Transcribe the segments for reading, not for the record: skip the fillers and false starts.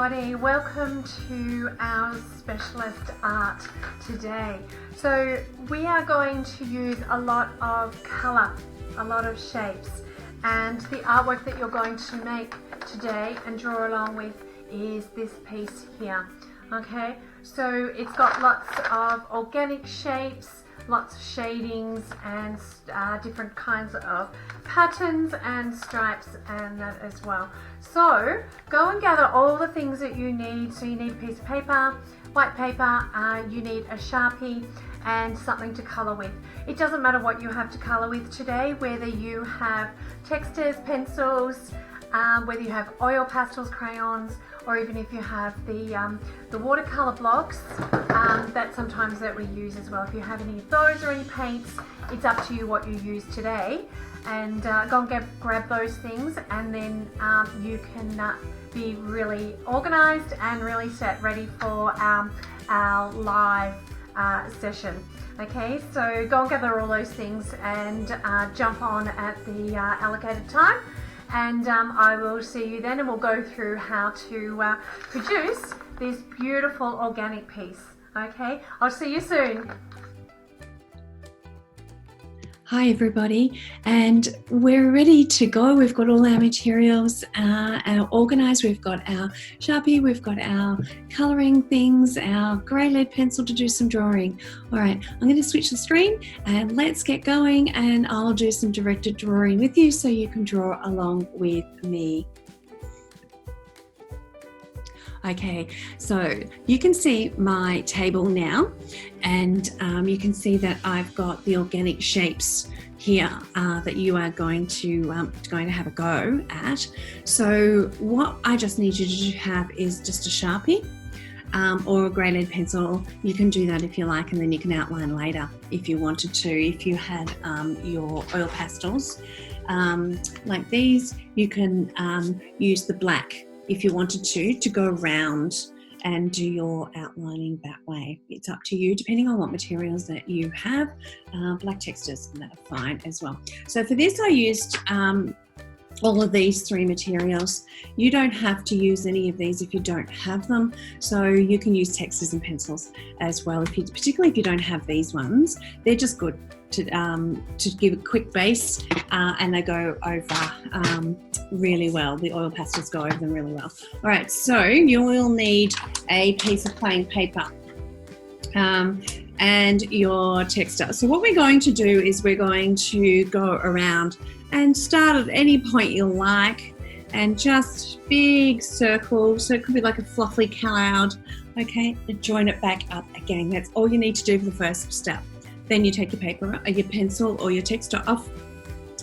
everybody, welcome to our specialist art today. So we are going to use a lot of colour, a lot of shapes, and the artwork that you're going to make today and draw along with is this piece here. Okay, so it's got lots of organic shapes, lots of shadings and different kinds of patterns and stripes and that as well. So go and gather all the things that you need. So you need a piece of paper, white paper, you need a Sharpie and something to colour with. It doesn't matter what you have to colour with today, whether you have textures, pencils, whether you have oil pastels, crayons, or even if you have the watercolour blocks that sometimes that we use as well. If you have any of those or any paints, it's up to you what you use today. And go and grab those things, and then you can be really organised and really set ready for our live session. Okay, so go and gather all those things and jump on at the allocated time. And I will see you then, and we'll go through how to produce this beautiful organic piece. Okay, I'll see you soon. Hi everybody, and we're ready to go. We've got all our materials organised. We've got our Sharpie, we've got our colouring things, our grey lead pencil to do some drawing. All right, I'm going to switch the screen and let's get going, and I'll do some directed drawing with you so you can draw along with me. Okay, so you can see my table now, and you can see that I've got the organic shapes here that you are going to have a go at. So what I just need you to have is just a Sharpie or a grey lead pencil. You can do that if you like, and then you can outline later if you wanted to. If you had your oil pastels like these, you can use the black if you wanted to go around and do your outlining that way. It's up to you, depending on what materials that you have. Black textures, and that are fine as well. So for this I used all of these three materials. You don't have to use any of these if you don't have them, so you can use textures and pencils as well, particularly if you don't have these ones. They're just good to give a quick base, and they go over really well. The oil pastels go over them really well. All right, so you will need a piece of plain paper and your texture. So what we're going to do is we're going to go around and start at any point you like, and just big circles. So it could be like a fluffy cloud, okay, and join it back up again. That's all you need to do for the first step. Then you take your paper or your pencil or your texture off.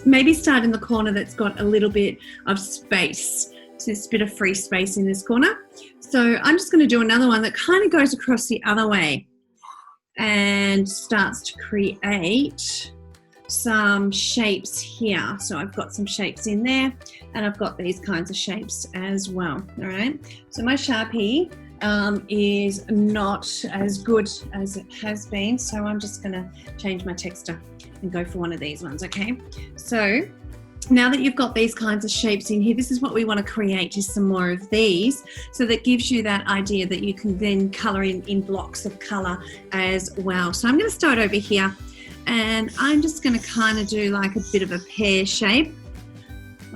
Maybe start in the corner that's got a little bit of space. So there's a bit of free space in this corner. So I'm just going to do another one that kind of goes across the other way and starts to create some shapes here. So I've got some shapes in there, and I've got these kinds of shapes as well. All right, so my Sharpie is not as good as it has been, so I'm just going to change my texture and go for one of these ones. Okay, so now that you've got these kinds of shapes in here, this is what we want to create, is some more of these. So that gives you that idea that you can then colour in blocks of colour as well. So I'm going to start over here, and I'm just going to kind of do like a bit of a pear shape,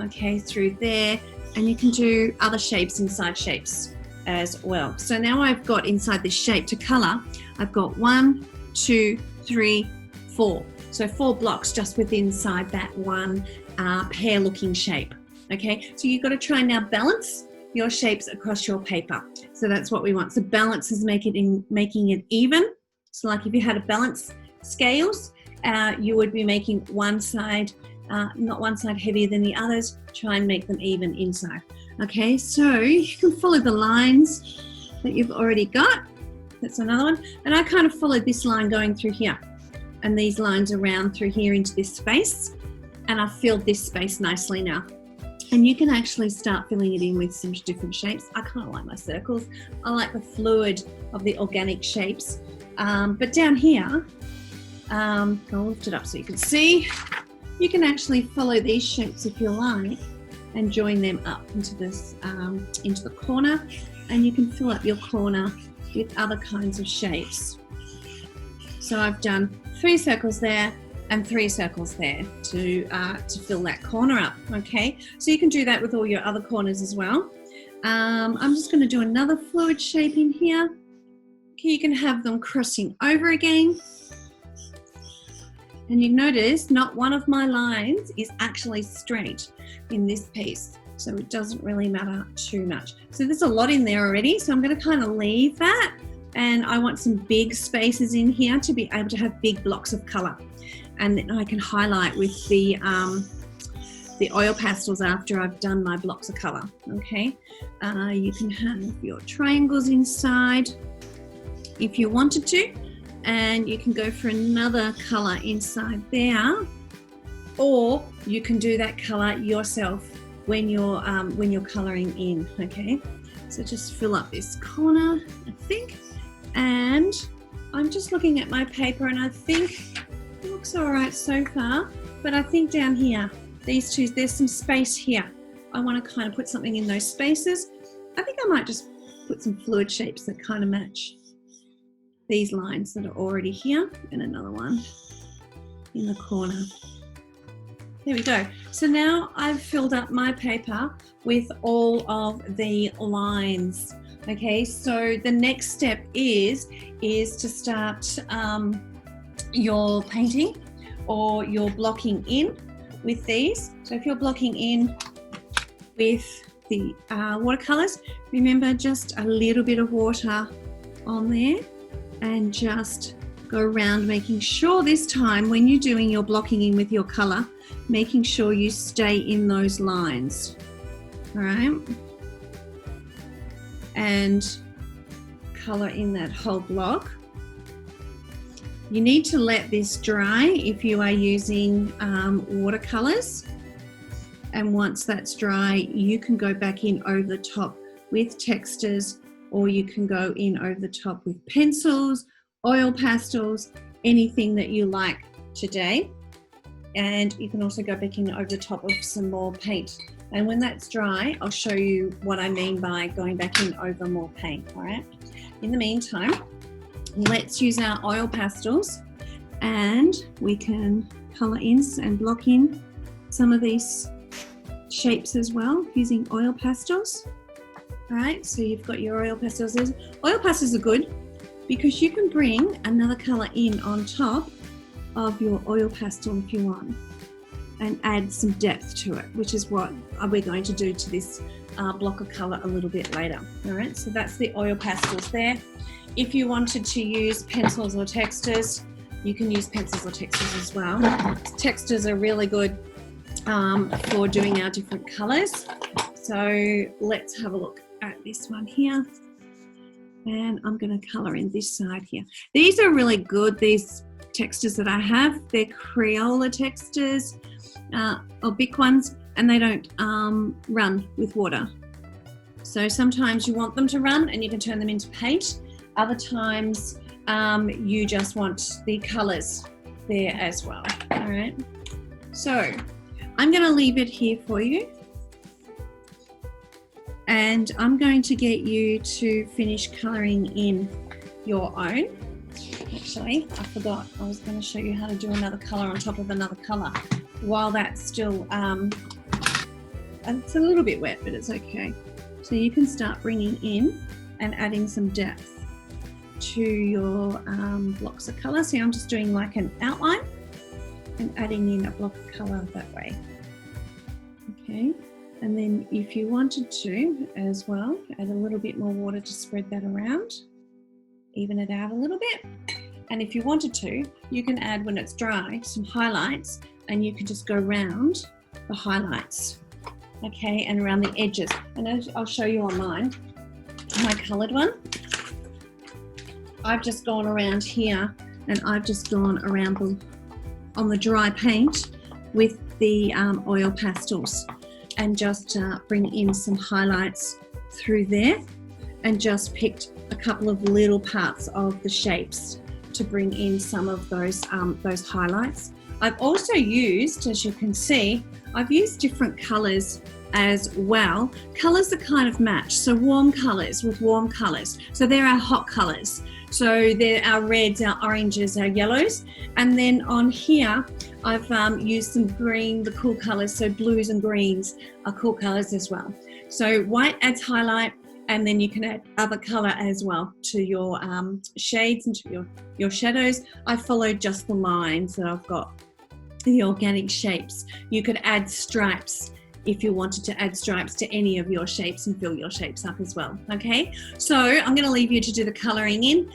okay, through there, and you can do other shapes inside shapes as well. So now I've got inside this shape to colour, I've got 1, 2, 3, 4. So 4 blocks just within inside that one pear looking shape. Okay, so you've got to try and now balance your shapes across your paper. So that's what we want. So balance is making it even. So like if you had a balance scales, you would be making one side, not one side heavier than the others. Try and make them even inside. Okay, so you can follow the lines that you've already got. That's another one. And I kind of followed this line going through here, and these lines around through here into this space. And I've filled this space nicely now. And you can actually start filling it in with some different shapes. I kind of like my circles. I like the fluid of the organic shapes. But down here, I'll lift it up so you can see. You can actually follow these shapes if you like, and join them up into this into the corner. and you can fill up your corner with other kinds of shapes. So I've done 3 circles there and 3 circles there to fill that corner up, okay? So you can do that with all your other corners as well. I'm just going to do another fluid shape in here. Okay, you can have them crossing over again. And you notice not one of my lines is actually straight in this piece, so it doesn't really matter too much. So there's a lot in there already, so I'm going to kind of leave that, and I want some big spaces in here to be able to have big blocks of colour, and then I can highlight with the oil pastels after I've done my blocks of colour. Okay, you can have your triangles inside if you wanted to, and you can go for another colour inside there, or you can do that colour yourself when you're colouring in. Okay, so just fill up this corner, I think, and I'm just looking at my paper and I think it looks all right so far, but I think down here, these two, there's some space here. I want to kind of put something in those spaces. I think I might just put some fluid shapes that kind of match these lines that are already here, and another one in the corner. There we go. So now I've filled up my paper with all of the lines. Okay, so the next step is to start your painting or your blocking in with these. So if you're blocking in with the watercolors, remember just a little bit of water on there, and just go around, making sure this time when you're doing your blocking in with your color, making sure you stay in those lines. All right, and color in that whole block. You need to let this dry if you are using watercolors, and once that's dry, you can go back in over the top with textures, or you can go in over the top with pencils, oil pastels, anything that you like today. And you can also go back in over the top of some more paint. And when that's dry, I'll show you what I mean by going back in over more paint, all right? In the meantime, let's use our oil pastels, and we can colour in and block in some of these shapes as well using oil pastels. All right, so you've got your oil pastels. Oil pastels are good because you can bring another colour in on top of your oil pastel if you want, and add some depth to it, which is what we're going to do to this block of colour a little bit later. All right, so that's the oil pastels there. If you wanted to use pencils or textures, you can use pencils or textures as well. Textures are really good for doing our different colours. So let's have a look at this one here, and I'm going to colour in this side here. These are really good, these textures that I have. They're Crayola textures or big ones, and they don't run with water. So sometimes you want them to run and you can turn them into paint. Other times you just want the colours there as well. All right, so I'm going to leave it here for you, and I'm going to get you to finish colouring in your own. Actually, I forgot, I was going to show you how to do another colour on top of another colour while that's still, it's a little bit wet, but it's okay. So you can start bringing in and adding some depth to your blocks of colour. See, I'm just doing like an outline and adding in a block of colour that way. Okay, and then if you wanted to as well, add a little bit more water to spread that around, even it out a little bit. And if you wanted to, you can add, when it's dry, some highlights, and you can just go round the highlights, okay, and around the edges. And I'll show you on mine, my coloured one. I've just gone around here, and I've just gone around on the dry paint with the oil pastels, and just bring in some highlights through there, and just picked a couple of little parts of the shapes to bring in some of those highlights. I've also used, as you can see, I've used different colours as well, colours are kind of matched. So warm colours with warm colours. So they're our hot colours. So they're our reds, our oranges, our yellows. And then on here, I've used some green, the cool colours. So blues and greens are cool colours as well. So white adds highlight, and then you can add other colour as well to your shades and to your shadows. I followed just the lines that I've got, the organic shapes. You could add stripes if you wanted to add stripes to any of your shapes and fill your shapes up as well. Okay, so I'm going to leave you to do the colouring in.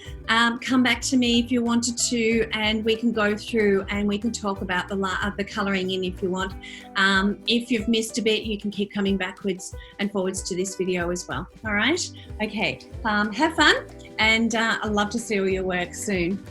Come back to me if you wanted to, and we can go through and we can talk about the colouring in if you want. If you've missed a bit, you can keep coming backwards and forwards to this video as well. All right, okay, have fun, and I'd love to see all your work soon.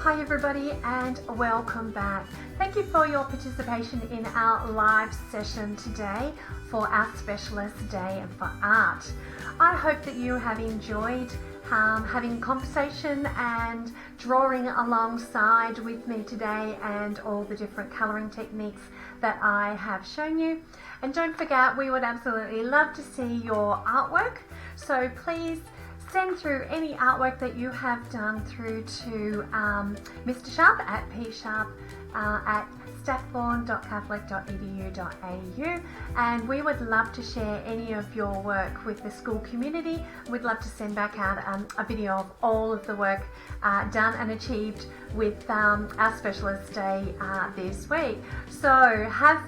Hi everybody, and welcome back. Thank you for your participation in our live session today for our Specialist Day for Art. I hope that you have enjoyed having conversation and drawing alongside with me today, and all the different colouring techniques that I have shown you. And don't forget, we would absolutely love to see your artwork, so please send through any artwork that you have done through to Mr. Sharp at psharp@stackbourne.catholic.edu.au, and we would love to share any of your work with the school community. We'd love to send back out a video of all of the work done and achieved with our Specialist Day this week. So have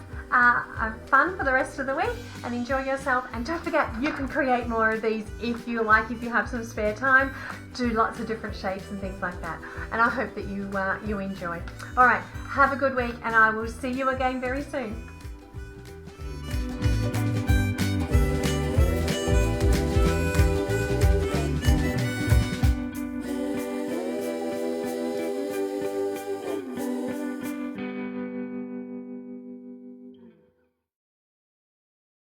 fun for the rest of the week and enjoy yourself, and don't forget, you can create more of these if you like. If you have some spare time, do lots of different shapes and things like that, and I hope that you enjoy. All right, have a good week, and I will see you again very soon.